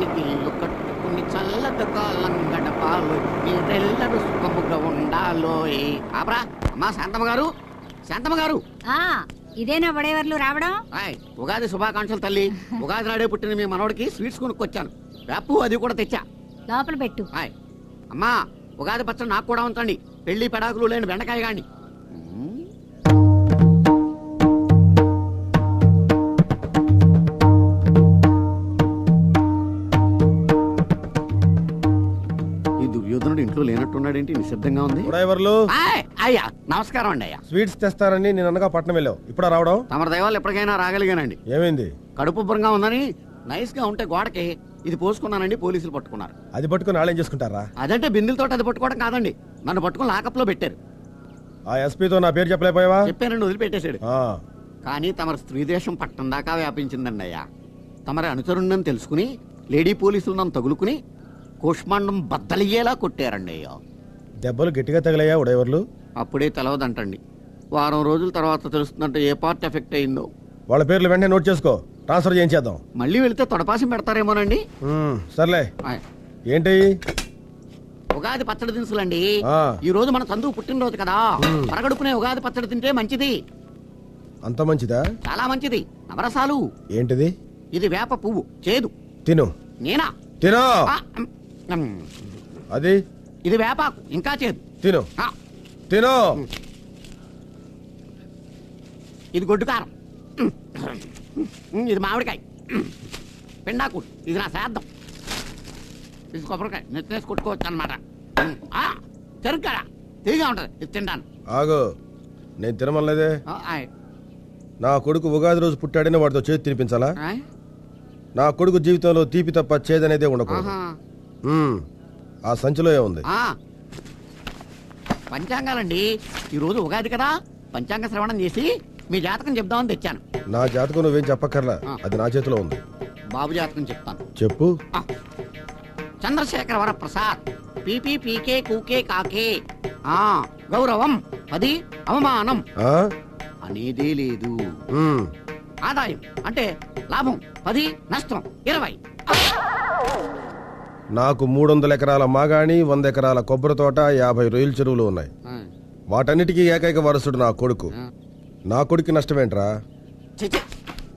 చల్లని ఇల్లు కట్టుకుని చల్లగా కాలం గడపాలో మీరెల్లరూ సుఖముగా ఉండాలో. ఆపరా అమ్మా శాంతమ్మ గారు, శాంతమ్మ గారు. ఇదేనా వడేవర్లు రావడం? ఉగాది శుభాకాంక్షలు తల్లి. ఉగాది నాడే పుట్టిన మీ మనవడికి స్వీట్స్ కొనుక్కొచ్చాను. వేపు అది కూడా తెచ్చా. లోపల పెట్టు. అమ్మా ఉగాది పచ్చడి నాకు కూడా ఉంచండి. పెళ్లి పెడాకులు లేని బెండకాయ గాని. ఈ దుర్యోధనుడు ఇంట్లో లేనట్టున్నాడేంటి? నిశ్శబ్దంగా ఉంది. అయ్యా నమస్కారం అండి. అయ్యా స్వీట్స్ తెస్తారని నేను అనగా పట్నం వెళ్ళావు. ఇప్పుడు రావడం? తమరి దైవాలు ఎప్పటికైనా రాగలిగానండి. ఏమైంది? కడుపు ఉబ్బరంగా ఉందని నైస్ గా ఉంటే గోడకి ఇది పోసుకున్నానండి. పోలీసులు పట్టుకున్నారు. అది పట్టుకుని ఆళ్ళేం చేసుకుంటారా? అదంటే బిందులతో అది పట్టుకోవడం కాదండి, నన్ను పట్టుకుని లాకప్ లో పెట్టారు. ఆ ఎస్పీతో నా పేరు చెప్పలేకపోయావా? చెప్పానండి, వదిలిపెట్టేశాడు. కానీ తమరి స్త్రీదేశం పట్టం దాకా వ్యాపించిందండి. అయ్యా తమరి అనుచరుణ్ణని తెలుసుకుని లేడీ పోలీసులు నన్ను తగులుకుని కూష్మాండం బద్దలయ్యేలా కొట్టారండి. అయ్యా దెబ్బలు గట్టిగా తగిలయ్యా ఉడైవర్లు? అప్పుడే తెలవదంటండి. వారం రోజుల తర్వాత తెలుస్తుందంటే ఏ పార్ట్ ఎఫెక్ట్ అయిందో. వాళ్ళ పేర్లు వెంటనే నోట్ చేసుకో, ట్రాన్స్ఫర్ చేయించేద్దాం. మళ్ళీ వెళితే తొడపాసం పెడతారేమోనండి. సర్లే. ఏంటి? ఉగాది పచ్చడి దినుసులండి. ఈ రోజు మన చందువు పుట్టినరోజు కదా, పరగడుపునే ఉగాది పచ్చడి తింటే మంచిది. అంత మంచిదా? చాలా మంచిది. నవరసాలు. ఏంటిది? ఇది వేప పువ్వు, చేదు. తిను. నేనా? తిను. అది ఇది వేపాకు, ఇంకా చేదు. తిను. తిను. ఇది గొడ్డు కారం. ఇది మామిడికాయ. పిండాకు. ఇది నా శ్రాద్ధం. ఇది కొబ్బరికాయ. నెత్తనేసి కొట్టుకోవచ్చు అనమాట. చెరుకు కదా, తిరిగా ఉంటది. ఇది తింటాను. ఆగు, నేను తినమలేదే. నా కొడుకు ఉగాది రోజు పుట్టాడని వాడితో చేతి తినిపించాలా? నా కొడుకు జీవితంలో తీపి తప్ప చేదనేదే ఉండకూడదు. ఆ సంచిలో ఏముంది? పంచాంగాలండి. ఈ రోజు ఉగాది కదా, పంచాంగ శ్రవణం చేసి మీ జాతకం చెప్దామని తెచ్చాను. నా జాతకం నువ్వేం చెప్పక్కర్లా, అది నా చేతిలో ఉంది. బాబు జాతకం చెప్తాను. చెప్పు. చంద్రశేఖర వరప్రసాద్, పీపీ పీకే కూకే కాకే. గౌరవం 10, అవమానం అనేదే లేదు. ఆదాయం అంటే లాభం 10, నష్టం 20. నాకు 300 ఎకరాల మాగాణి, 100 ఎకరాల కొబ్బరి తోట, 50 రొయ్యల చెరువులు ఉన్నాయి. వాటన్నిటికీ ఏకైక వారసుడు నా కొడుకు. నా కొడుకు నష్టమేంట్రా?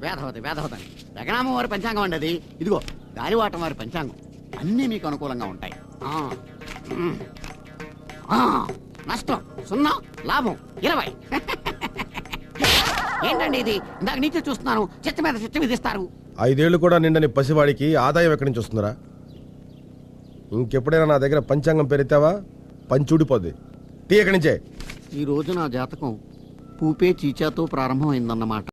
వేదవతి వేదవతి రఘనామం వారి పంచాంగం అండి అది. ఇదిగో గాలివాటం వారి పంచాంగం. అన్నీ మీకు అనుకూలంగా ఉంటాయి. నష్టం 0, లాభం 20. ఏంటండి ఇది? ఇందాక నీచే చూస్తున్నాను. చెత్త మీద చెత్త విధిస్తారు. 5 ఏళ్లు కూడా నిండని పసివాడికి ఆదాయం ఎక్కడి నుంచి వస్తుందిరా? ఇంకెప్పుడైనా నా దగ్గర పంచాంగం పెరితావా పంచుడిపోద్ది. తీ ఎక్కడి నుంచే. ఈ రోజు నా జాతకం పూపే చీచాతో ప్రారంభమైందన్నమాట.